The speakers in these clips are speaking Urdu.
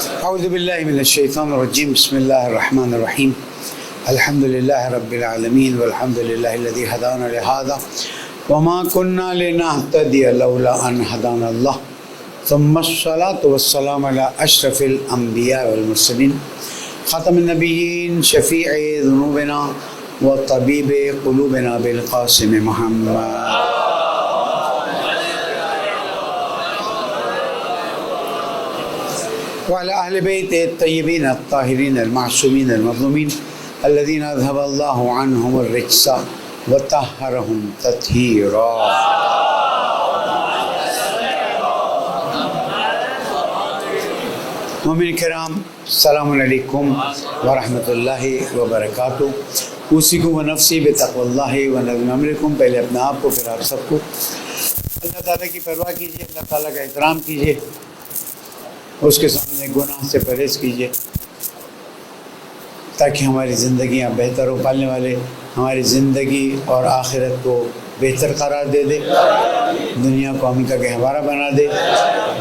اعوذ باللہ من الشیطان الرجیم بسم اللہ الرحمن الرحیم الحمد للہ رب العالمین والحمد للہ الذی ہدانا لہذا وما كنا لنهتدی لولا ان ہدانا اللہ ثم الصلاة والسلام علی اشرف الانبیاء والمرسلین خاتم النبیین شفیع ذنوبنا وطبیب قلوبنا بالقاسم محمد وعلى أهل بيت الطيبين الطاهرين المعصومين المظلومين الذين أذهب الله عنهم الرجس وطهرهم تطهيرا. مومن کرام السلام علیکم ورحمۃ اللہ وبرکاتہ. اوصیکم ونفسی بتقوی اللہ ونظم امرکم. پہلے اپنے آپ کو پھر آپ سب کو اللہ تعالیٰ کی پرواہ کیجیے، اللہ تعالیٰ کا احترام کیجیے، اس کے سامنے گناہ سے پرہیز کیجیے تاکہ ہماری زندگیاں بہتر ہو. پالنے والے ہماری زندگی اور آخرت کو بہتر قرار دے دے، دنیا کو امن کا گہوارہ بنا دے،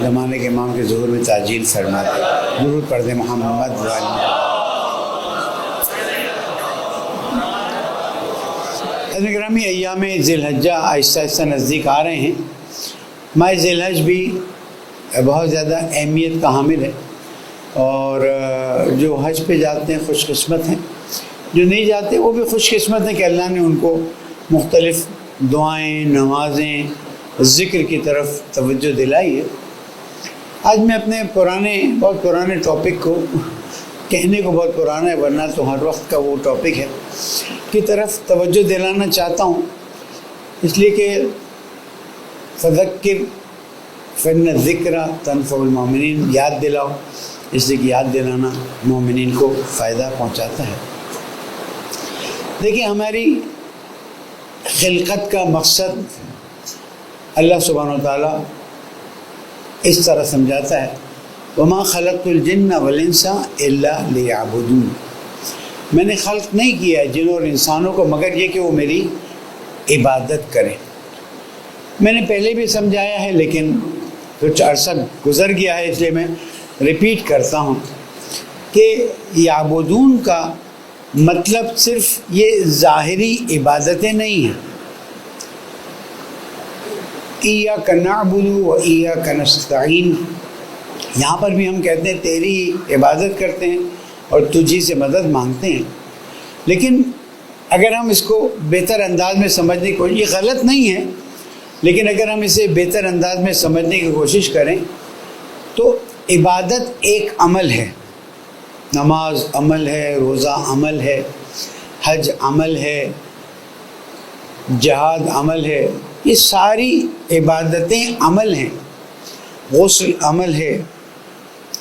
زمانے کے امام کے ظہور میں تعجیل فرما دے. درود پڑھ دے محمد والی. گرامی ایام ذی الحجہ آہستہ آہستہ نزدیک آ رہے ہیں. ماہ ذی الحج بھی بہت زیادہ اہمیت کا حامل ہے، اور جو حج پہ جاتے ہیں خوش قسمت ہیں، جو نہیں جاتے وہ بھی خوش قسمت ہیں کہ اللہ نے ان کو مختلف دعائیں، نمازیں، ذکر کی طرف توجہ دلائی ہے. آج میں اپنے بہت پرانے ٹاپک کو کہنے کو بہت پرانا ہے ورنہ تو ہر وقت کا وہ ٹاپک ہے کی طرف توجہ دلانا چاہتا ہوں، اس لیے کہ فذکر فن ذکر تنفع المؤمنین، یاد دلاؤ، اس لیے کہ یاد دلانا مومنین کو فائدہ پہنچاتا ہے. دیکھیں ہماری خلقت کا مقصد اللہ سبحانہ و تعالیٰ اس طرح سمجھاتا ہے وما خلقت الجن والانس الا لیعبدون. میں نے خلق نہیں کیا ہے جنوں اور انسانوں کو مگر یہ کہ وہ میری عبادت کریں. میں نے پہلے بھی سمجھایا ہے لیکن کچھ عرصہ گزر گیا ہے، اس لیے میں ریپیٹ کرتا ہوں کہ یعبدون کا مطلب صرف یہ ظاہری عبادتیں نہیں ہیں. ایاک نعبد و ایاک نستعین، یہاں پر بھی ہم کہتے ہیں تیری عبادت کرتے ہیں اور تجھی سے مدد مانگتے ہیں. لیکن اگر ہم اس کو بہتر انداز میں سمجھنے کو، یہ غلط نہیں ہے لیکن اگر ہم اسے بہتر انداز میں سمجھنے کی کوشش کریں تو عبادت ایک عمل ہے. نماز عمل ہے، روزہ عمل ہے، حج عمل ہے، جہاد عمل ہے، یہ ساری عبادتیں عمل ہیں. غسل عمل ہے،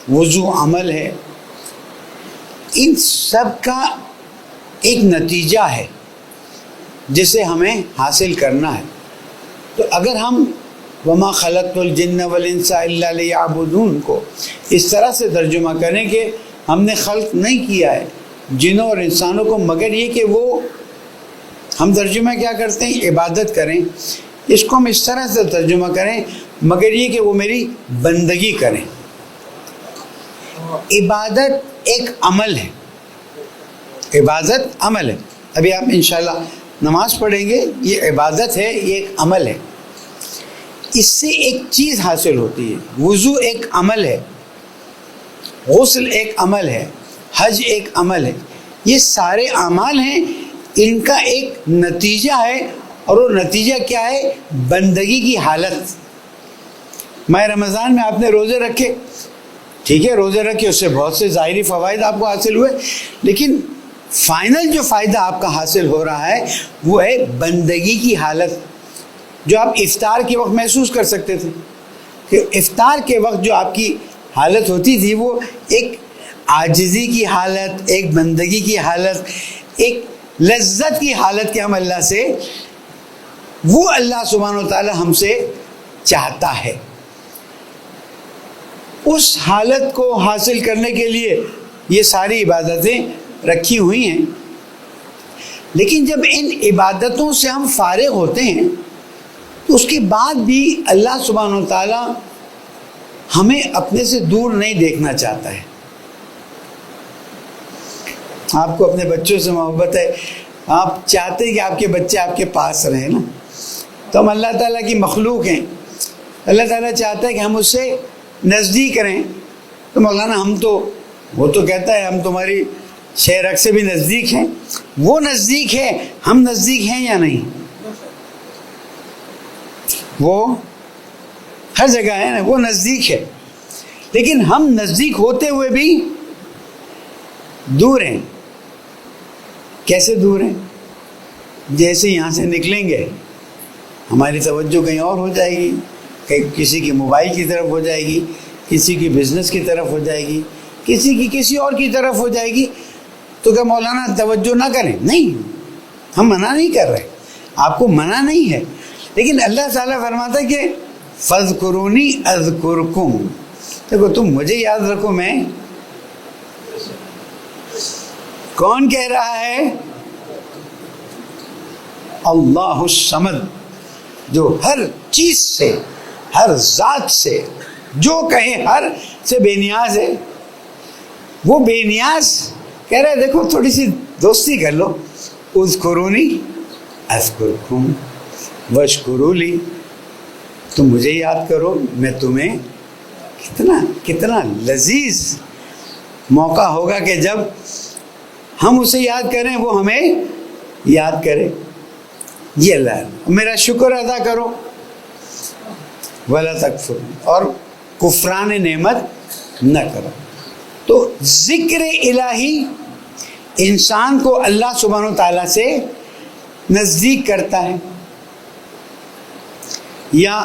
وضو عمل ہے. ان سب کا ایک نتیجہ ہے جسے ہمیں حاصل کرنا ہے. تو اگر ہم وما خلقت الجن والانس الا لیعبدون کو اس طرح سے ترجمہ کریں کہ ہم نے خلق نہیں کیا ہے جنوں اور انسانوں کو مگر یہ کہ وہ، ہم ترجمہ کیا کرتے ہیں، عبادت کریں. اس کو ہم اس طرح سے ترجمہ کریں مگر یہ کہ وہ میری بندگی کریں. عبادت ایک عمل ہے، عبادت عمل ہے. ابھی آپ انشاءاللہ نماز پڑھیں گے، یہ عبادت ہے، یہ ایک عمل ہے. اس سے ایک چیز حاصل ہوتی ہے. وضو ایک عمل ہے، غسل ایک عمل ہے، حج ایک عمل ہے. یہ سارے اعمال ہیں، ان کا ایک نتیجہ ہے، اور وہ نتیجہ کیا ہے؟ بندگی کی حالت. ماہ رمضان میں آپ نے روزے رکھے، ٹھیک ہے، روزے رکھے، اس سے بہت سے ظاہری فوائد آپ کو حاصل ہوئے، لیکن فائنل جو فائدہ آپ کا حاصل ہو رہا ہے وہ ہے بندگی کی حالت، جو آپ افطار کے وقت محسوس کر سکتے تھے. کہ افطار کے وقت جو آپ کی حالت ہوتی تھی وہ ایک عاجزی کی حالت، ایک بندگی کی حالت، ایک لذت کی حالت کہ ہم اللہ سے، وہ اللہ سبحانہ و تعالی ہم سے چاہتا ہے. اس حالت کو حاصل کرنے کے لیے یہ ساری عبادتیں رکھی ہوئی ہیں. لیکن جب ان عبادتوں سے ہم فارغ ہوتے ہیں تو اس کے بعد بھی اللہ سبحانہ و تعالیٰ ہمیں اپنے سے دور نہیں دیکھنا چاہتا ہے. آپ کو اپنے بچوں سے محبت ہے، آپ چاہتے ہیں کہ آپ کے بچے آپ کے پاس رہیں نا، تو ہم اللہ تعالیٰ کی مخلوق ہیں، اللہ تعالیٰ چاہتا ہے کہ ہم اس سے نزدیک رہیں. تو مولانا وہ تو کہتا ہے ہم تمہاری شہرک سے بھی نزدیک ہیں. وہ نزدیک ہے، ہم نزدیک ہیں یا نہیں؟ وہ ہر جگہ ہے نا، وہ نزدیک ہے، لیکن ہم نزدیک ہوتے ہوئے بھی دور ہیں. کیسے دور ہیں؟ جیسے یہاں سے نکلیں گے ہماری توجہ کہیں اور ہو جائے گی، کسی کی موبائل کی طرف ہو جائے گی، کسی کی بزنس کی طرف ہو جائے گی، کسی کی کسی اور کی طرف ہو جائے گی. تو کیا مولانا توجہ نہ کریں؟ نہیں، ہم منع نہیں کر رہے، آپ کو منع نہیں ہے، لیکن اللہ تعالیٰ فرماتا ہے کہ فَاذْكُرُونِي أَذْكُرْكُمْ. دیکھو تم مجھے یاد رکھو. میں کون کہہ رہا ہے؟ اللہ الصمد، جو ہر چیز سے، ہر ذات سے، جو کہے ہر سے بے نیاز ہے. وہ بے نیاز کہہ رہا ہے دیکھو تھوڑی سی دوستی کر لو. اذکرونی اذکرکم واشکروا لی، تم مجھے یاد کرو میں تمہیں. کتنا لذیذ موقع ہوگا کہ جب ہم اسے یاد کریں، وہ ہمیں یاد کرے. یہ اللہ میرا شکر ادا کرو ولا تکفر، اور کفران نعمت نہ کرو. تو ذکر الہی انسان کو اللہ سبحانہ و تعالیٰ سے نزدیک کرتا ہے. یا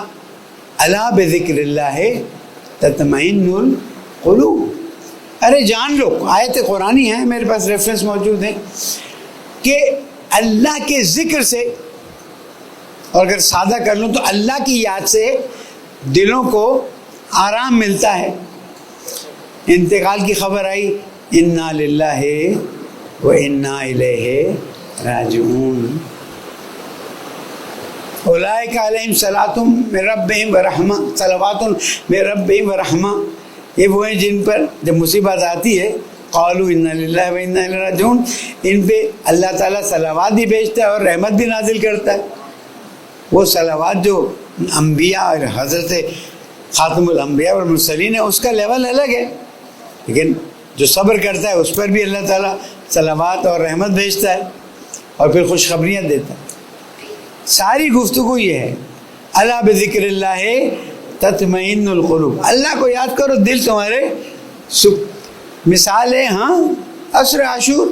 الا بذکر اللہ تطمئن القلوب. ارے جان لو، آیت قرآنی ہے میرے پاس ریفرنس موجود ہے کہ اللہ کے ذکر سے، اور اگر سادہ کر لوں تو اللہ کی یاد سے دلوں کو آرام ملتا ہے. انتقال کی خبر آئی، انا للہ و انا الیہ راجعون. اولئک علیہم صلوات من ربہم ورحمہ، صلوات من ربہم ورحمہ. یہ وہ ہیں جن پر جب مصیبت آتی ہے قالوا انا للہ و انا الیہ راجعون، ان پہ اللہ تعالیٰ صلوات بھی بھیجتا ہے اور رحمت بھی نازل کرتا ہے. وہ صلوات جو انبیاء اور حضرت خاتم الانبیاء والمرسلین ہے اس کا لیول الگ ہے، لیکن جو صبر کرتا ہے اس پر بھی اللہ تعالیٰ صلوات اور رحمت بھیجتا ہے اور پھر خوشخبریاں دیتا ہے. ساری گفتگو یہ ہے الا بذکر اللہ تطمئن القلوب. اللہ کو یاد کرو دل تمہارے مثال ہے عصر عاشور،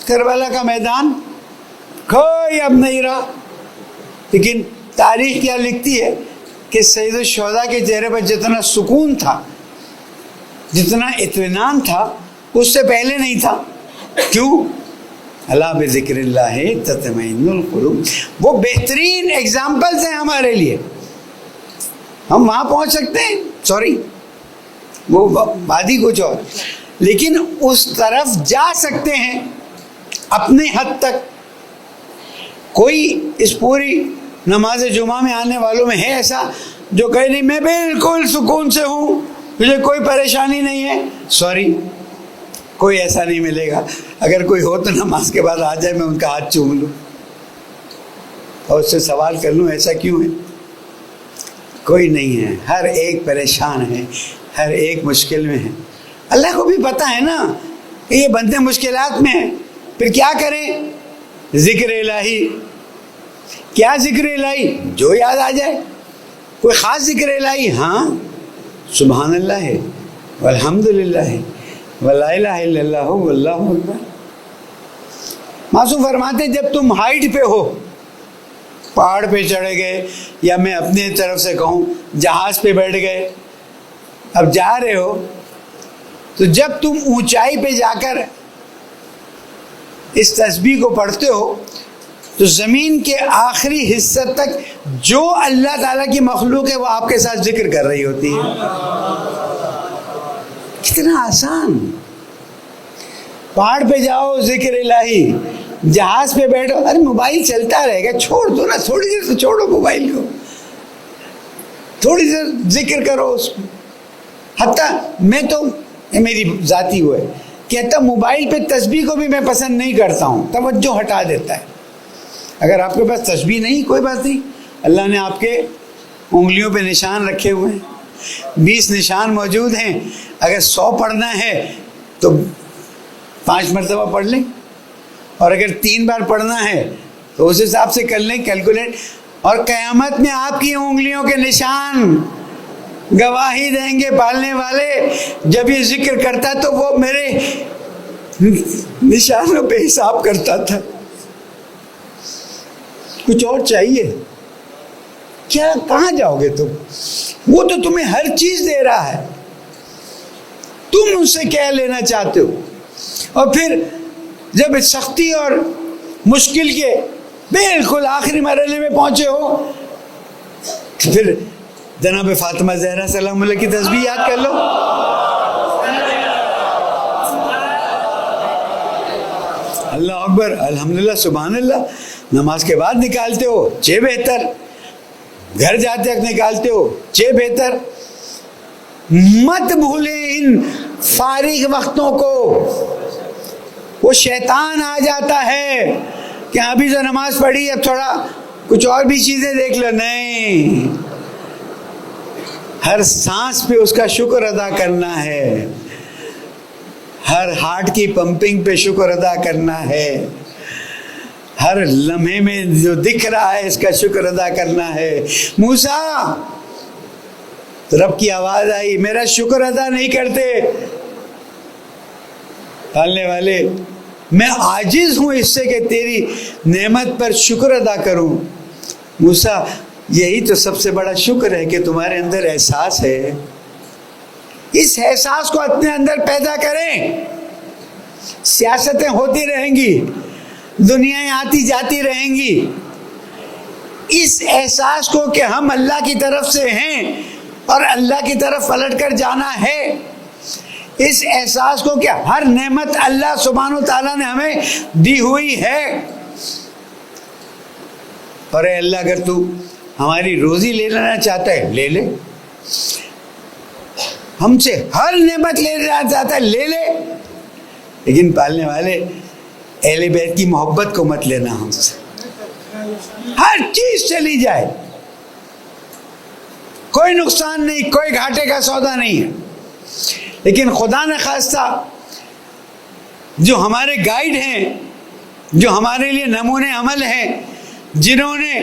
کربلا کا میدان کوئی اب نہیں رہا، لیکن تاریخ کیا لکھتی ہے کہ سید الشہداء کے چہرے پر جتنا سکون تھا، جتنا اطمینان تھا، اس سے پہلے نہیں تھا. کیوں؟ الا بذکر اللہ تطمئن القلوب. وہ بہترین ایگزامپلس ہیں ہمارے لیے. ہم وہاں پہنچ سکتے ہیں، سوری وہ بادی کچھ اور، لیکن اس طرف جا سکتے ہیں اپنے حد تک. کوئی اس پوری نماز جمعہ میں آنے والوں میں ہے ایسا جو کہے نہیں میں بالکل سکون سے ہوں، مجھے کوئی پریشانی نہیں ہے؟ سوری، کوئی ایسا نہیں ملے گا. اگر کوئی ہو تو نماز کے بعد آ جائے، میں ان کا ہاتھ چوم لوں اور اس سے سوال کر لوں ایسا کیوں ہے. کوئی نہیں ہے، ہر ایک پریشان ہے، ہر ایک مشکل میں ہے. اللہ کو بھی پتہ ہے نا کہ یہ بندے مشکلات میں ہیں، پھر کیا کریں؟ ذکر الہی. کیا ذکر الہی؟ جو یاد آ جائے. کوئی خاص ذکر الہی؟ ہاں، سبحان اللہ ہے والحمد للہ ہے ولا الہ الا اللہ واللہ اکبر. معصوم فرماتے جب تم ہائٹ پہ ہو، پہاڑ پہ چڑھ گئے، یا میں اپنے طرف سے کہوں جہاز پہ بیٹھ گئے، اب جا رہے ہو، تو جب تم اونچائی پہ جا کر اس تسبیح کو پڑھتے ہو تو زمین کے آخری حصے تک جو اللہ تعالیٰ کی مخلوق ہے وہ آپ کے ساتھ ذکر کر رہی ہوتی ہے. کتنا آسان. پہاڑ پہ جاؤ ذکر الہی، جہاز پہ بیٹھو، ارے موبائل چلتا رہے گا، چھوڑ دو نا، تھوڑی دیر تو چھوڑو موبائل کو، تھوڑی دیر ذکر کرو اس کو. حتیٰ میں تو میری ذاتی وہ ہے کہتا موبائل پہ تسبیح کو بھی میں پسند نہیں کرتا ہوں، توجہ ہٹا دیتا ہے۔ اگر آپ کے پاس تسبیح نہیں، کوئی بات نہیں، اللہ نے آپ کے انگلیوں پہ نشان رکھے ہوئے ہیں، 20 نشان موجود ہیں، اگر 100 پڑھنا ہے تو 5 مرتبہ پڑھ لیں، اور اگر 3 بار پڑھنا ہے تو اس حساب سے کر لیں کیلکولیٹ، اور قیامت میں آپ کی انگلیوں کے نشان گواہی دیں گے پالنے والے، جب یہ ذکر کرتا تو وہ میرے نشانوں پہ حساب کرتا تھا۔ کچھ اور چاہیے کیا؟ کہاں جاؤ گے تم؟ وہ تو تمہیں ہر چیز دے رہا ہے، تم ان سے کیا لینا چاہتے ہو؟ اور پھر جب سختی اور مشکل کے بالکل آخری مرحلے میں پہنچے ہو تو پھر جناب فاطمہ زہرا سلام اللہ کی تسبیح یاد کر لو۔ اللہ اکبر، الحمدللہ، سبحان اللہ، نماز کے بعد نکالتے ہو 6 بہتر، گھر جاتے وقت نکالتے ہو 6 بہتر۔ مت بھولیں ان فارغ وقتوں کو، وہ شیطان آ جاتا ہے کہ ابھی جو نماز پڑھی اب تھوڑا کچھ اور بھی چیزیں دیکھ لو، نہیں، ہر سانس پہ اس کا شکر ادا کرنا ہے، ہر ہارٹ کی پمپنگ پہ شکر ادا کرنا ہے، ہر لمحے میں جو دکھ رہا ہے اس کا شکر ادا کرنا ہے۔ موسیٰ، رب کی آواز آئی، میرا شکر ادا نہیں کرتے پالنے والے، میں عاجز ہوں اس سے کہ تیری نعمت پر شکر ادا کروں۔ موسیٰ، یہی تو سب سے بڑا شکر ہے کہ تمہارے اندر احساس ہے، اس احساس کو اپنے اندر پیدا کریں۔ سیاستیں ہوتی رہیں گی، دنیایں آتی جاتی رہیں گی، اس احساس کو کہ ہم اللہ کی طرف سے ہیں اور اللہ کی طرف پلٹ کر جانا ہے، اس احساس کو کہ ہر نعمت اللہ سبحانہ و تعالیٰ نے ہمیں دی ہوئی ہے، اور اے اللہ اگر تو ہماری روزی لے لینا چاہتا ہے لے لے، ہم سے ہر نعمت لے لینا چاہتا ہے لے لے، لیکن پالنے والے اہل بیت کی محبت کو مت لینا ہم سے، ہر چیز چلی جائے کوئی نقصان نہیں، کوئی گھاٹے کا سودا نہیں ہے، لیکن خدا نہ خواستہ جو ہمارے گائیڈ ہیں، جو ہمارے لیے نمونے عمل ہیں، جنہوں نے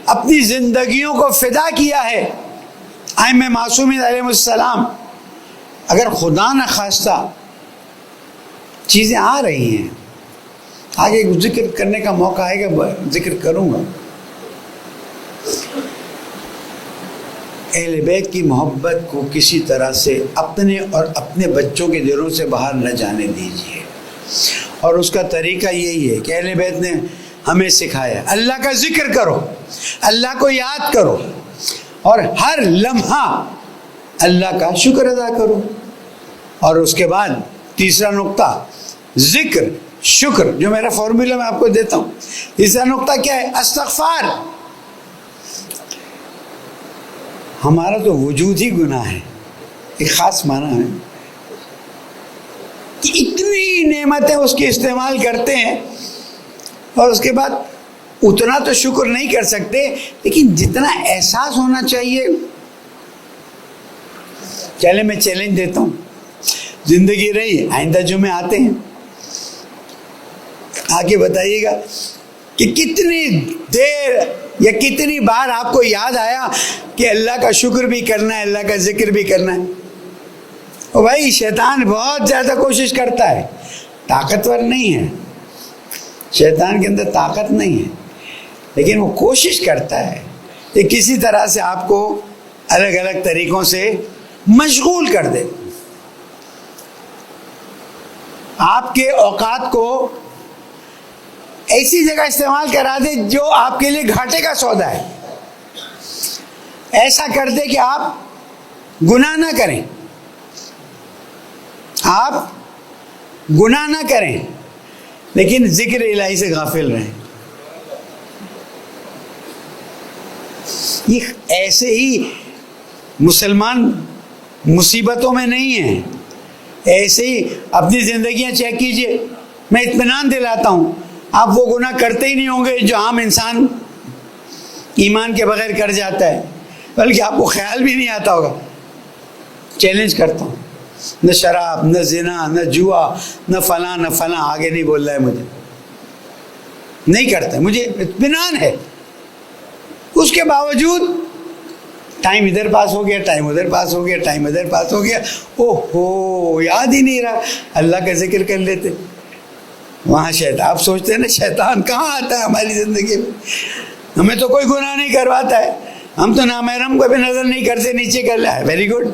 اپنی زندگیوں کو فدا کیا ہے، ائمہ معصومین علیہ السلام، اگر خدا نہ خواستہ چیزیں آ رہی ہیں، آگے ذکر کرنے کا موقع آئے گا، ذکر کروں گا، اہل بیت کی محبت کو کسی طرح سے اپنے اور اپنے بچوں کے دلوں سے باہر نہ جانے دیجیے، اور اس کا طریقہ یہی ہے کہ اہل بیت نے ہمیں سکھایا اللہ کا ذکر کرو، اللہ کو یاد کرو، اور ہر لمحہ اللہ کا شکر ادا کرو۔ اور اس کے بعد تیسرا نقطہ ذکر شکر، جو میرا فارمولا میں آپ کو دیتا ہوں، تیسرا نقطہ کیا ہے؟ استغفار۔ ہمارا تو وجود ہی گناہ ہے، ایک خاص معنی ہے کہ اتنی نعمتیں اس کی استعمال کرتے ہیں اور اس کے بعد اتنا تو شکر نہیں کر سکتے، لیکن جتنا احساس ہونا چاہیے۔ چلے میں چیلنج دیتا ہوں، زندگی رہی، آئندہ جمعے آتے ہیں، آگے بتائیے گا کہ کتنی دیر یا کتنی بار آپ کو یاد آیا کہ اللہ کا شکر بھی کرنا ہے، اللہ کا ذکر بھی کرنا ہے۔ اور بھائی شیطان بہت زیادہ کوشش کرتا ہے، طاقتور نہیں ہے، شیطان کے اندر طاقت نہیں ہے، لیکن وہ کوشش کرتا ہے کہ کسی طرح سے آپ کو الگ الگ طریقوں سے مشغول کر دے، آپ کے اوقات کو ایسی جگہ استعمال کرا دے جو آپ کے لیے گھاٹے کا سودا ہے، ایسا کر دے کہ آپ گناہ نہ کریں، آپ گناہ نہ کریں لیکن ذکر الہی سے غافل رہیں۔ یہ ایسے ہی مسلمان مصیبتوں میں نہیں ہیں، ایسے ہی اپنی زندگیاں چیک کیجئے. میں اطمینان دلاتا ہوں آپ وہ گناہ کرتے ہی نہیں ہوں گے جو عام انسان ایمان کے بغیر کر جاتا ہے، بلکہ آپ کو خیال بھی نہیں آتا ہوگا. چیلنج کرتا ہوں، نہ شراب، نہ زنا، نہ جوا، نہ فلاں آگے نہیں بول رہا ہے، مجھے نہیں کرتا، مجھے اطمینان ہے. اس کے باوجود ٹائم ادھر پاس ہو گیا، ٹائم ادھر پاس ہو گیا، ٹائم ادھر پاس ہو گیا، اوہو یاد ہی نہیں رہا اللہ کا ذکر کر لیتے. وہاں شیطان، آپ سوچتے ہیں نا شیطان کہاں آتا ہے ہماری زندگی میں؟ ہمیں تو کوئی گناہ نہیں کرواتا ہے، ہم تو نامحرم کو بھی نظر نہیں کرتے، نیچے کر لیا ہے، ویری گڈ.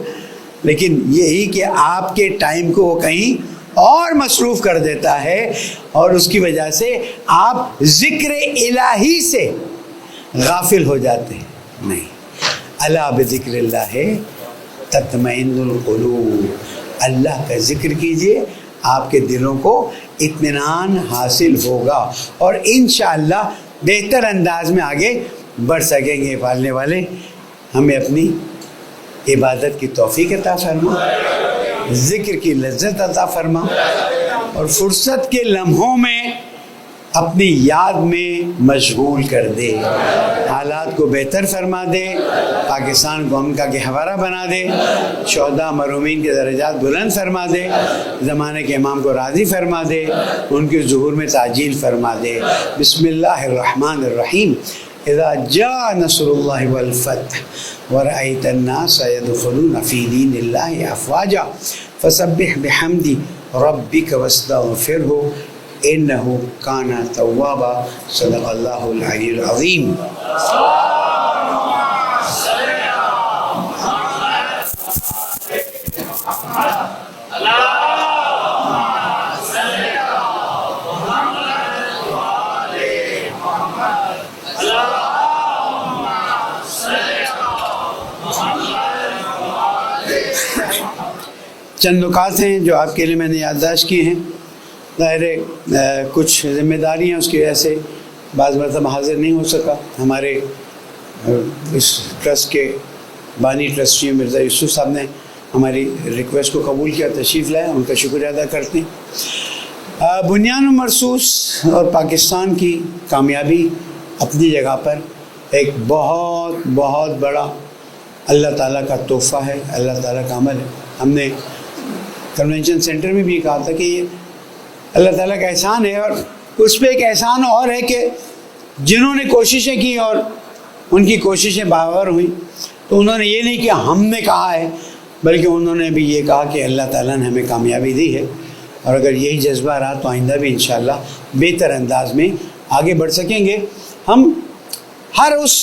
لیکن یہی کہ آپ کے ٹائم کو وہ کہیں اور مصروف کر دیتا ہے، اور اس کی وجہ سے آپ ذکر الہی سے غافل ہو جاتے ہیں. نہیں، الا بذکر اللہ تطمئن القلوب، اللہ کا ذکر کیجئے، آپ کے دلوں کو اطمینان حاصل ہوگا اور انشاءاللہ بہتر انداز میں آگے بڑھ سکیں گے. پالنے والے ہمیں اپنی عبادت کی توفیق عطا فرما، ذکر کی لذت عطا فرما، اور فرصت کے لمحوں میں اپنی یاد میں مشغول کر دے، حالات کو بہتر فرما دے، پاکستان کو امن کا گہوارہ بنا دے، شہداء مرحومین کے درجات بلند فرما دے، زمانے کے امام کو راضی فرما دے، ان کے ظہور میں تعجیل فرما دے. بسم اللہ الرحمن الرحیم. اذا جاء نصر اللہ والفتح ورأيت الناس يدخلون في دين الله أفواجا فسبح بحمد ربك واستغفره إنه كان توابا. صدق الله العلي العظيم. چند نکات ہیں جو آپ کے لیے میں نے یادداشت کی ہیں. ظاہر ہے کچھ ذمہ داریاں اس کی وجہ سے بعض مرتبہ حاضر نہیں ہو سکا. ہمارے اس ٹرسٹ کے بانی ٹرسٹی مرزا یوسف صاحب نے ہماری ریکویسٹ کو قبول کیا، تشریف لائے، ان کا شکریہ ادا کرتے ہیں. بنیان و مرصوص اور پاکستان کی کامیابی اپنی جگہ پر ایک بہت بہت بڑا اللہ تعالیٰ کا تحفہ ہے، اللہ تعالیٰ کا عمل ہے. ہم نے کنونشن سینٹر میں بھی کہا تھا کہ یہ اللہ تعالیٰ کا احسان ہے، اور اس پہ ایک احسان اور ہے کہ جنہوں نے کوششیں کی اور ان کی کوششیں باور ہوئیں، تو انہوں نے یہ نہیں کہ ہم نے کہا ہے، بلکہ انہوں نے بھی یہ کہا کہ اللہ تعالیٰ نے ہمیں کامیابی دی ہے، اور اگر یہی جذبہ رہا تو آئندہ بھی انشاءاللہ بہتر انداز میں آگے بڑھ سکیں گے. ہم ہر اس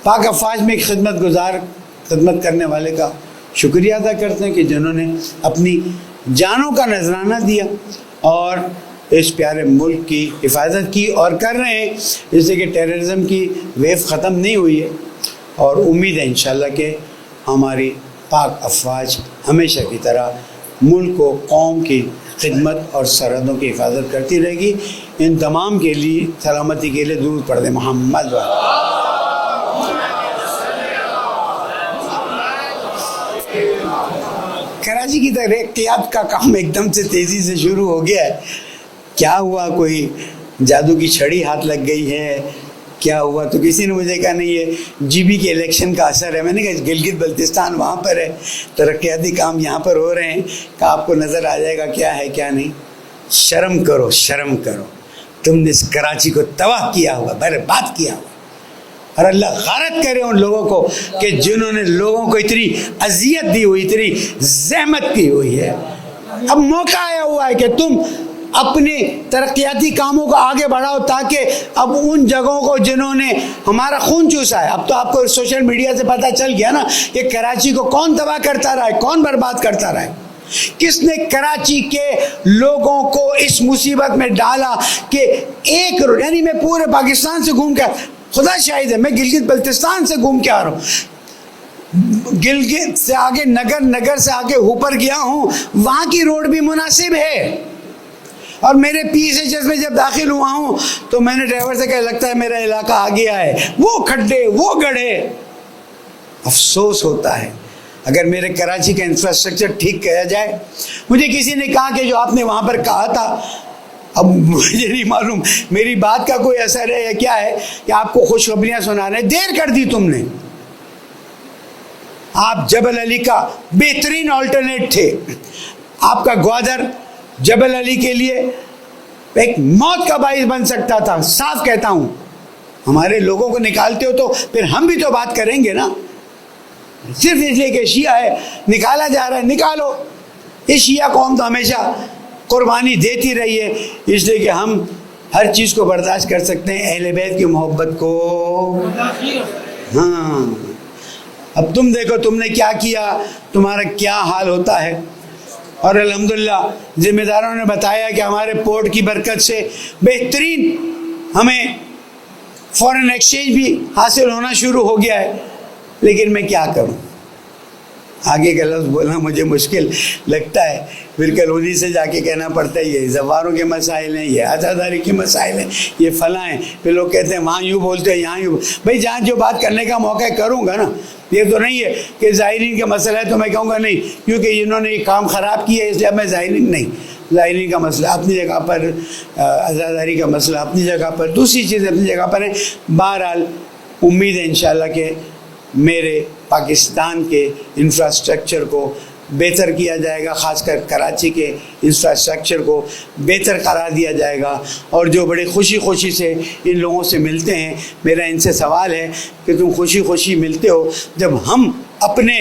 پاک افواج میں ایک خدمت کرنے والے کا شکریہ ادا کرتے ہیں کہ جنہوں نے اپنی جانوں کا نذرانہ دیا اور اس پیارے ملک کی حفاظت کی، اور کر رہے ہیں. جیسے کہ ٹیررزم کی ویو ختم نہیں ہوئی ہے، اور امید ہے انشاءاللہ کہ ہماری پاک افواج ہمیشہ کی طرح ملک و قوم کی خدمت اور سرحدوں کی حفاظت کرتی رہے گی. ان تمام کے لیے سلامتی کے لیے درود پڑھ دیں محمد. کراچی کی ترقیات کا کام ایک دم سے تیزی سے شروع ہو گیا ہے. کیا ہوا؟ کوئی جادو کی چھڑی ہاتھ لگ گئی ہے؟ کیا ہوا؟ تو کسی نے مجھے کہا نہیں یہ جی بی کے الیکشن کا اثر ہے. میں نے کہا گلگت بلتستان وہاں پر ہے، ترقیاتی کام یہاں پر ہو رہے ہیں، کہ آپ کو نظر آ جائے گا کیا ہے کیا نہیں. شرم کرو، شرم کرو، تم نے اس کراچی کو تباہ کیا ہوا، برباد کیا ہوا. اور اللہ غارت کرے ان لوگوں کو کہ جنہوں نے لوگوں کو اتنی اذیت دی ہوئی، اتنی زحمت کی ہوئی ہے. اب موقع آیا ہوا ہے کہ تم اپنے ترقیاتی کاموں کو آگے بڑھاؤ، تاکہ اب ان جگہوں کو جنہوں نے ہمارا خون چوسا ہے، اب تو آپ کو سوشل میڈیا سے پتہ چل گیا نا کہ کراچی کو کون تباہ کرتا رہا ہے، کون برباد کرتا رہا ہے، کس نے کراچی کے لوگوں کو اس مصیبت میں ڈالا کہ ایک یعنی میں پورے پاکستان سے گھوم کر، خدا شاہد ہے میں گلگت بلتستان سے گھوم کے آ رہا ہوں، گلگت سے آگے نگر سے آگے اوپر گیا ہوں، وہاں کی روڈ بھی مناسب ہے. اور میرے PSHS میں جب داخل ہوا ہوں تو میں نے ڈرائیور سے کہا لگتا ہے میرا علاقہ آ گیا ہے، وہ کھڈے، وہ گڑھے. افسوس ہوتا ہے اگر میرے کراچی کا انفراسٹرکچر ٹھیک کیا جائے. مجھے کسی نے کہا کہ جو آپ نے وہاں پر کہا تھا، اب مجھے نہیں معلوم میری بات کا کوئی اثر ہے یا کیا ہے کہ آپ کو خوشخبریاں سنانے. دیر کر دی تم نے. آپ جبل علی کا بہترین آلٹرنیٹ تھے. آپ کا گوادر جبل علی کے لیے ایک موت کا باعث بن سکتا تھا. صاف کہتا ہوں، ہمارے لوگوں کو نکالتے ہو تو پھر ہم بھی تو بات کریں گے نا. صرف اس لیے کہ شیعہ ہے نکالا جا رہا ہے، نکالو. یہ شیعہ قوم تو ہمیشہ قربانی دیتی رہی ہے، اس لیے کہ ہم ہر چیز کو برداشت کر سکتے ہیں اہل بیت کی محبت کو. ہاں، اب تم دیکھو تم نے کیا کیا، تمہارا کیا حال ہوتا ہے. اور الحمدللہ ذمہ داروں نے بتایا کہ ہمارے پورٹ کی برکت سے بہترین ہمیں فورن ایکسچینج بھی حاصل ہونا شروع ہو گیا ہے. لیکن میں کیا کروں، آگے کا لفظ بولنا مجھے مشکل لگتا ہے. پھر کالونی سے جا کے کہنا پڑتا ہے یہ زواروں کے مسائل ہیں، یہ عزاداری کے مسائل ہیں، یہ فلاں ہیں. پھر لوگ کہتے ہیں وہاں یوں بولتے ہیں یہاں یوں. بھائی جہاں جو بات کرنے کا موقع کروں گا نا. یہ تو نہیں ہے کہ زائرین کا مسئلہ ہے تو میں کہوں گا نہیں کیونکہ انہوں نے یہ کام خراب کیا ہے اس لیے میں زائرین نہیں. زائرین کا مسئلہ اپنی جگہ پر، عزاداری کا مسئلہ اپنی جگہ پر، دوسری چیزیں اپنی جگہ پر ہیں. بہرحال امید ہے انشاءاللہ کہ میرے پاکستان کے انفراسٹرکچر کو بہتر کیا جائے گا، خاص کر کراچی کے انفراسٹرکچر کو بہتر قرار دیا جائے گا. اور جو بڑے خوشی خوشی سے ان لوگوں سے ملتے ہیں، میرا ان سے سوال ہے کہ تم خوشی خوشی ملتے ہو، جب ہم اپنے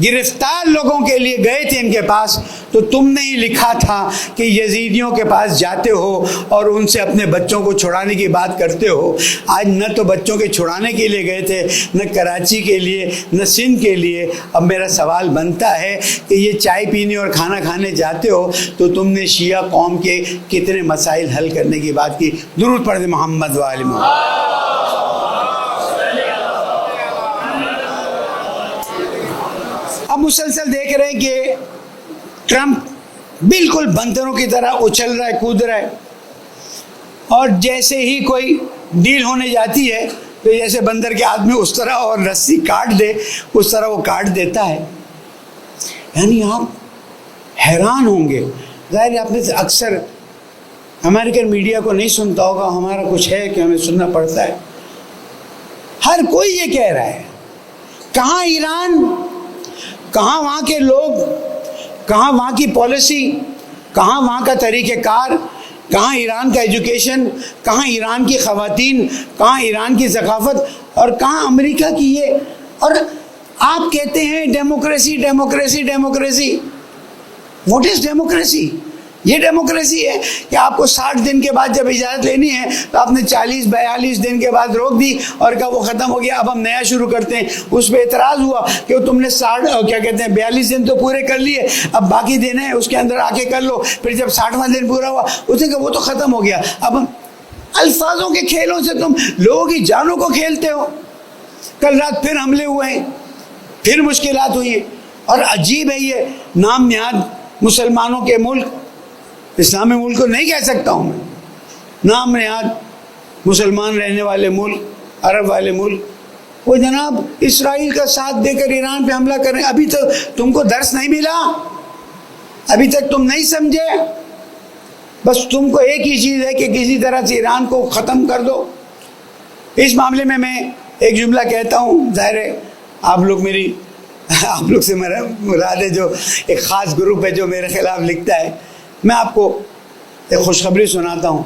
گرفتار لوگوں کے لیے گئے تھے ان کے پاس تو تم نے ہی لکھا تھا کہ یزیدیوں کے پاس جاتے ہو اور ان سے اپنے بچوں کو چھڑانے کی بات کرتے ہو. آج نہ تو بچوں کے چھڑانے کے لیے گئے تھے، نہ کراچی کے لیے، نہ سندھ کے لیے. اب میرا سوال بنتا ہے کہ یہ چائے پینے اور کھانا کھانے جاتے ہو تو تم نے شیعہ قوم کے کتنے مسائل حل کرنے کی بات کی. درود پڑھ دیں محمد و آل محمد. اب مسلسل دیکھ رہے ہیں کہ ٹرمپ بالکل بندروں کی طرح اچھل رہا ہے، کود رہا ہے. اور جیسے ہی کوئی ڈیل ہونے جاتی ہے تو جیسے بندر کے ہاتھ میں اس طرح اور رسی کاٹ دے اس طرح وہ کاٹ دیتا ہے. یعنی آپ حیران ہوں گے. ظاہر آپ نے اکثر امریکن میڈیا کو نہیں سنتا ہوگا، ہمارا کچھ ہے کہ ہمیں سننا پڑتا ہے. ہر کوئی یہ کہہ رہا ہے کہاں ایران، کہاں وہاں کے لوگ، کہاں وہاں کی پالیسی، کہاں وہاں کا طریقہ کار، کہاں ایران کا ایجوکیشن، کہاں ایران کی خواتین، کہاں ایران کی ثقافت، اور کہاں امریکہ کی یہ. اور آپ کہتے ہیں democracy democracy democracy. What is democracy? یہ ڈیموکریسی ہے کہ آپ کو 60 دن کے بعد جب اجازت لینی ہے تو آپ نے 40-42 دن کے بعد روک دی اور کہا وہ ختم ہو گیا، اب ہم نیا شروع کرتے ہیں. اس پہ اعتراض ہوا کہ تم نے 42 دن تو پورے کر لیے، اب باقی دن ہے اس کے اندر آ کے کر لو. پھر جب 60واں دن پورا ہوا اس نے کہا وہ تو ختم ہو گیا. اب الفاظوں کے کھیلوں سے تم لوگوں کی جانوں کو کھیلتے ہو. کل رات پھر حملے ہوئے ہیں، پھر مشکلات ہوئی ہیں. اور عجیب ہے یہ نام نہاد مسلمانوں کے ملک، اسلامی ملک کو نہیں کہہ سکتا ہوں میں، نام نہاد مسلمان رہنے والے ملک، عرب والے ملک، وہ جناب اسرائیل کا ساتھ دے کر ایران پہ حملہ کریں. ابھی تو تم کو درس نہیں ملا، ابھی تک تم نہیں سمجھے. بس تم کو ایک ہی چیز ہے کہ کسی طرح سے ایران کو ختم کر دو. اس معاملے میں ایک جملہ کہتا ہوں. ظاہر ہے آپ لوگ سے میرا مراد ہے جو ایک خاص گروپ ہے جو میرے خلاف لکھتا ہے. میں آپ کو ایک خوشخبری سناتا ہوں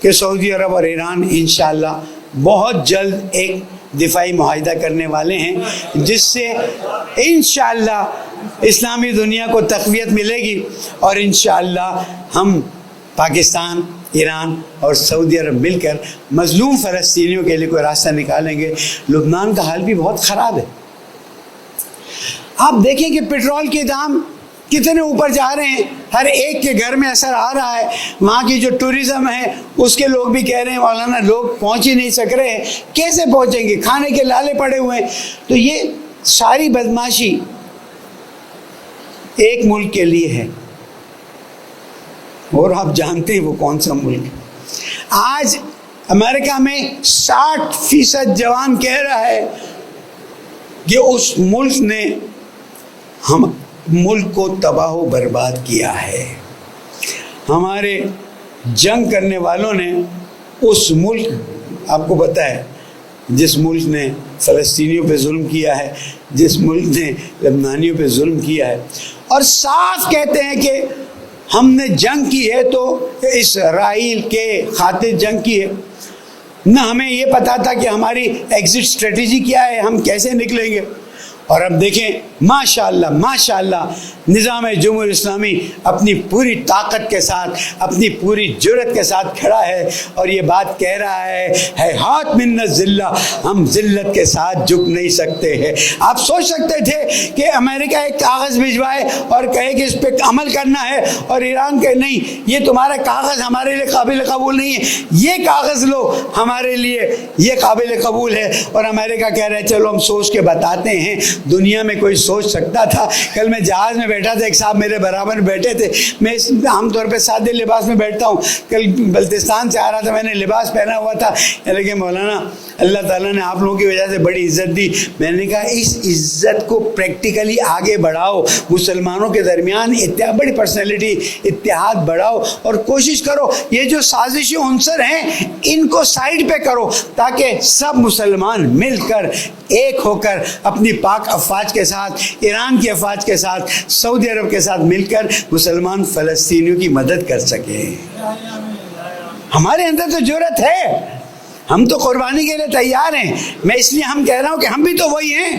کہ سعودی عرب اور ایران انشاءاللہ بہت جلد ایک دفاعی معاہدہ کرنے والے ہیں جس سے انشاءاللہ اسلامی دنیا کو تقویت ملے گی. اور انشاءاللہ ہم پاکستان، ایران اور سعودی عرب مل کر مظلوم فلسطینیوں کے لیے کوئی راستہ نکالیں گے. لبنان کا حال بھی بہت خراب ہے. آپ دیکھیں کہ پیٹرول کے دام کتنے اوپر جا رہے ہیں، ہر ایک کے گھر میں اثر آ رہا ہے. وہاں کی جو ٹورزم ہے اس کے لوگ بھی کہہ رہے ہیں مولانا لوگ پہنچ ہی نہیں سک رہے ہیں، کیسے پہنچیں گے، کھانے کے لالے پڑے ہوئے ہیں. تو یہ ساری بدماشی ایک ملک کے لیے ہے، اور آپ جانتے ہیں وہ کون سا ملک. آج امریکہ میں 60% جوان کہہ رہا ہے کہ اس ملک نے ہم ملک کو تباہ و برباد کیا ہے. ہمارے جنگ کرنے والوں نے اس ملک، آپ کو پتہ ہے جس ملک نے فلسطینیوں پہ ظلم کیا ہے، جس ملک نے لبنانیوں پہ ظلم کیا ہے، اور صاف کہتے ہیں کہ ہم نے جنگ کی ہے تو اسرائیل کے خاطر جنگ کی ہے. نہ ہمیں یہ پتا تھا کہ ہماری ایگزٹ اسٹریٹجی کیا ہے، ہم کیسے نکلیں گے. اور اب دیکھیں ماشاءاللہ ماشاءاللہ نظام جمہوریہ اسلامی اپنی پوری طاقت کے ساتھ، اپنی پوری جرأت کے ساتھ کھڑا ہے اور یہ بات کہہ رہا ہے ہاتھ من الذلہ، ہم ذلت کے ساتھ جھک نہیں سکتے ہیں. آپ سوچ سکتے تھے کہ امریکہ ایک کاغذ بھجوائے اور کہے کہ اس پہ عمل کرنا ہے، اور ایران کہ نہیں یہ تمہارا کاغذ ہمارے لیے قابل قبول نہیں ہے، یہ کاغذ لو ہمارے لیے یہ قابل قبول ہے. اور امریکہ کہہ رہے چلو ہم سوچ کے بتاتے ہیں. دنیا میں کوئی سوچ سکتا تھا؟ کل میں جہاز میں بیٹھا تھا، ایک صاحب میرے برابر میں بیٹھے تھے. میں عام طور پہ سادے لباس میں بیٹھتا ہوں، کل بلتستان سے آ رہا تھا، میں نے لباس پہنا ہوا تھا. لیکن مولانا اللہ تعالیٰ نے آپ لوگوں کی وجہ سے بڑی عزت دی. میں نے کہا اس عزت کو پریکٹیکلی آگے بڑھاؤ، مسلمانوں کے درمیان بڑی پرسنالٹی اتحاد بڑھاؤ اور کوشش کرو یہ جو سازشی عنصر ہیں ان کو سائڈ پہ کرو، تاکہ سب مسلمان مل کر ایک ہو کر اپنی پاک افواج کے ساتھ، ایران کی افواج کے ساتھ، سعودی عرب کے ساتھ مل کر مسلمان فلسطینیوں کی مدد کر سکیں. ہمارے اندر تو جرأت ہے، ہم تو قربانی کے لیے تیار ہیں. میں اس لیے ہم کہہ رہا ہوں کہ ہم بھی تو وہی ہیں،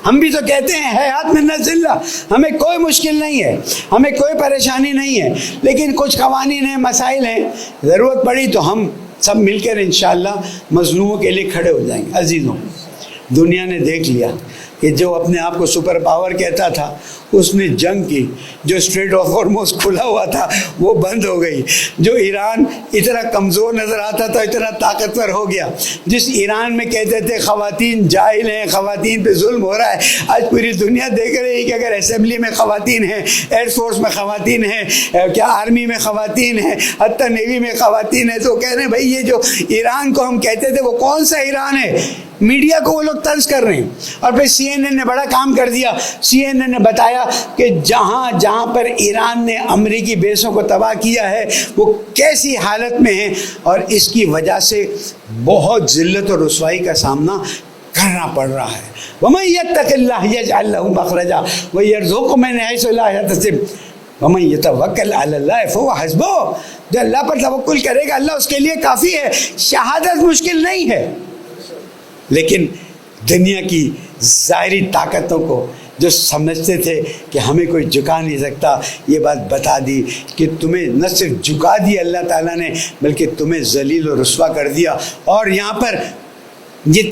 ہم بھی تو کہتے ہیں ہے ہاتھ من الذلہ، ہمیں کوئی مشکل نہیں ہے، ہمیں کوئی پریشانی نہیں ہے، لیکن کچھ قوانین ہیں، مسائل ہیں، ضرورت پڑی تو ہم سب مل کر انشاءاللہ مظلوموں کے لیے کھڑے ہو جائیں گے. عزیزوں، دنیا نے دیکھ لیا کہ جو اپنے آپ کو سپر پاور کہتا تھا اس نے جنگ کی. جو اسٹریٹ آف ہارموز کھلا ہوا تھا وہ بند ہو گئی. جو ایران اتنا کمزور نظر آتا تھا اتنا طاقتور ہو گیا. جس ایران میں کہتے تھے خواتین جاہل ہیں، خواتین پہ ظلم ہو رہا ہے، آج پوری دنیا دیکھ رہی ہے کہ اگر اسمبلی میں خواتین ہیں، ایئر فورس میں خواتین ہیں، کیا آرمی میں خواتین ہیں، حتی نیوی میں خواتین ہیں. تو کہہ رہے ہیں بھائی یہ جو ایران کو ہم کہتے تھے وہ کون سا ایران ہے؟ میڈیا کو وہ لوگ طنز کر رہے ہیں. اور پھر سی این این نے بڑا کام کر دیا. سی این این نے بتایا کہ جہاں جہاں پر ایران نے امریکی بیسوں کو تباہ کیا ہے وہ کیسی حالت میں ہیں، اور اس کی وجہ سے بہت ذلت اور رسوائی کا سامنا کرنا پڑ رہا ہے. وَمَن يَتَّقِ اللَّهَ يَجْعَل لَّهُ مَخْرَجًا وَيَرْزُقْهُ مِنْ حَيْثُ لَا يَحْتَسِبُ وَمَن يَتَوَكَّلْ عَلَى اللَّهِ فَهُوَ حَسْبُهُ. جو اللہ پر توکل کرے گا اللہ اس کے لیے کافی ہے. شہادت مشکل نہیں ہے، لیکن دنیا کی ظاہری طاقتوں کو جو سمجھتے تھے کہ ہمیں کوئی جھکا نہیں سکتا، یہ بات بتا دی کہ تمہیں نہ صرف جھکا دی اللہ تعالیٰ نے بلکہ تمہیں ذلیل و رسوا کر دیا. اور یہاں پر یہ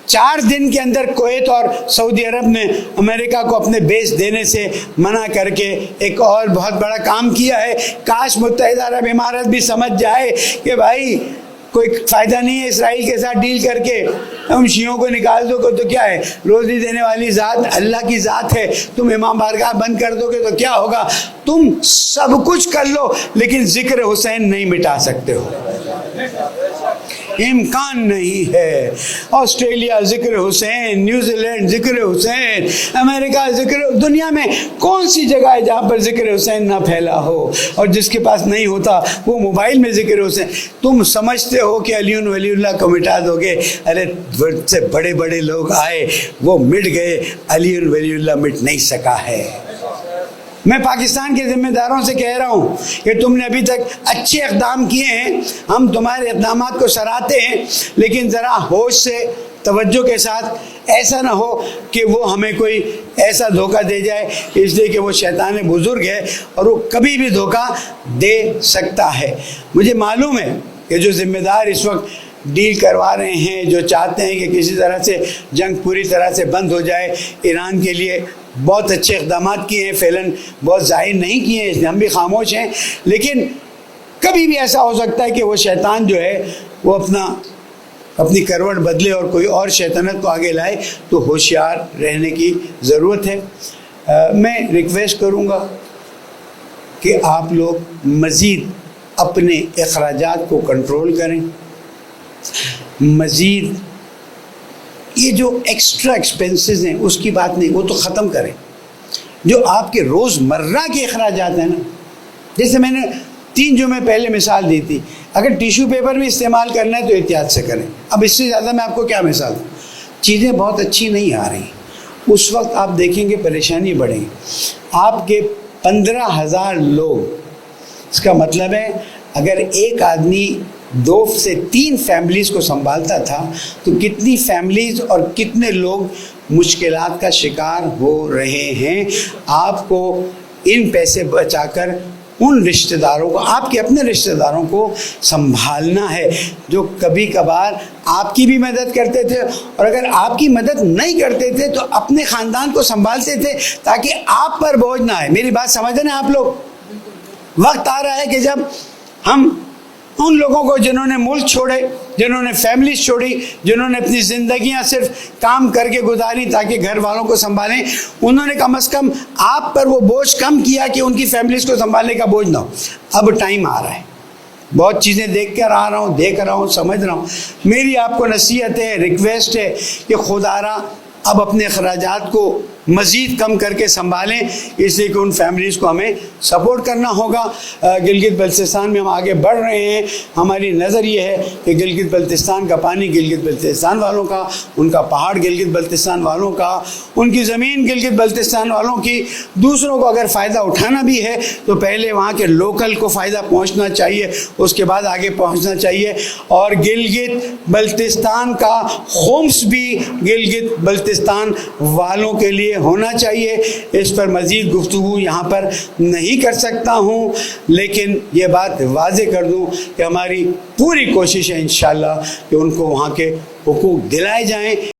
4 دن کے اندر کویت اور سعودی عرب نے امریکہ کو اپنے بیس دینے سے منع کر کے ایک اور بہت بڑا کام کیا ہے. کاش متحدہ عرب امارات بھی سمجھ جائے کہ بھائی کوئی فائدہ نہیں ہے اسرائیل کے ساتھ ڈیل کر کے، ہم شیعوں کو نکال دو گے تو کیا ہے، روزی دینے والی ذات اللہ کی ذات ہے. تم امام بارگاہ بند کر دو گے تو کیا ہوگا؟ تم سب کچھ کر لو لیکن ذکر حسین نہیں مٹا سکتے ہو، امکان نہیں ہے. آسٹریلیا ذکر حسین، نیوزی لینڈ ذکر حسین، امریکہ ذکر، دنیا میں کون سی جگہ ہے جہاں پر ذکر حسین نہ پھیلا ہو؟ اور جس کے پاس نہیں ہوتا وہ موبائل میں ذکر حسین. تم سمجھتے ہو کہ علی ولی اللہ کو مٹا دو گے؟ ارے سے بڑے بڑے لوگ آئے وہ مٹ گئے، علی ولی اللہ مٹ نہیں سکا ہے. میں پاکستان کے ذمہ داروں سے کہہ رہا ہوں کہ تم نے ابھی تک اچھے اقدام کیے ہیں، ہم تمہارے اقدامات کو سراہتے ہیں، لیکن ذرا ہوش سے توجہ کے ساتھ ایسا نہ ہو کہ وہ ہمیں کوئی ایسا دھوکہ دے جائے، اس لیے کہ وہ شیطان بزرگ ہے اور وہ کبھی بھی دھوکہ دے سکتا ہے. مجھے معلوم ہے کہ جو ذمہ دار اس وقت ڈیل کروا رہے ہیں، جو چاہتے ہیں کہ کسی طرح سے جنگ پوری طرح سے بند ہو جائے، ایران کے لیے بہت اچھے اقدامات کیے ہیں، فعلاً بہت ظاہر نہیں کیے ہیں، اس لیے ہم بھی خاموش ہیں. لیکن کبھی بھی ایسا ہو سکتا ہے کہ وہ شیطان جو ہے وہ اپنی کروٹ بدلے اور کوئی اور شیطنت کو آگے لائے، تو ہوشیار رہنے کی ضرورت ہے. میں ریکویسٹ کروں گا کہ آپ لوگ مزید اپنے اخراجات کو کنٹرول کریں، مزید یہ جو ایکسٹرا ایکسپنسز ہیں اس کی بات نہیں، وہ تو ختم کریں. جو آپ کے روزمرہ کے اخراجات ہیں نا، جیسے میں نے 3 جمعے پہلے مثال دی تھی، اگر ٹیشو پیپر بھی استعمال کرنا ہے تو احتیاط سے کریں. اب اس سے زیادہ میں آپ کو کیا مثال دوں. چیزیں بہت اچھی نہیں آ رہی، اس وقت آپ دیکھیں گے پریشانی بڑھے گی. آپ کے 15,000 لوگ، اس کا مطلب ہے اگر ایک آدمی 2 سے 3 فیملیز کو سنبھالتا تھا تو کتنی فیملیز اور کتنے لوگ مشکلات کا شکار ہو رہے ہیں. آپ کو ان پیسے بچا کر ان رشتہ داروں کو، آپ کے اپنے رشتہ داروں کو سنبھالنا ہے جو کبھی کبھار آپ کی بھی مدد کرتے تھے، اور اگر آپ کی مدد نہیں کرتے تھے تو اپنے خاندان کو سنبھالتے تھے تاکہ آپ پر بوجھ نہ آئے. میری بات سمجھ رہے ہیں آپ لوگ؟ وقت آ رہا ہے کہ جب ہم ان لوگوں کو جنہوں نے ملک چھوڑے، جنہوں نے فیملیز چھوڑی، جنہوں نے اپنی زندگیاں صرف کام کر کے گزاری تاکہ گھر والوں کو سنبھالیں، انہوں نے کم از کم آپ پر وہ بوجھ کم کیا کہ ان کی فیملیز کو سنبھالنے کا بوجھ نہ ہو. اب ٹائم آ رہا ہے. بہت چیزیں دیکھ رہا ہوں، سمجھ رہا ہوں. میری آپ کو نصیحت ہے، ریکویسٹ ہے کہ خدارا اب اپنے اخراجات کو مزید کم کر کے سنبھالیں، اس لیے کہ ان فیملیز کو ہمیں سپورٹ کرنا ہوگا. گلگت بلتستان میں ہم آگے بڑھ رہے ہیں. ہماری نظر یہ ہے کہ گلگت بلتستان کا پانی گلگت بلتستان والوں کا، ان کا پہاڑ گلگت بلتستان والوں کا، ان کی زمین گلگت بلتستان والوں کی. دوسروں کو اگر فائدہ اٹھانا بھی ہے تو پہلے وہاں کے لوکل کو فائدہ پہنچنا چاہیے، اس کے بعد آگے پہنچنا چاہیے. اور گلگت بلتستان کا خمس بھی گلگت بلتستان والوں کے لیے ہونا چاہیے. اس پر مزید گفتگو یہاں پر نہیں کر سکتا ہوں، لیکن یہ بات واضح کر دوں کہ ہماری پوری کوشش ہے انشاءاللہ کہ ان کو وہاں کے حقوق دلائے جائیں.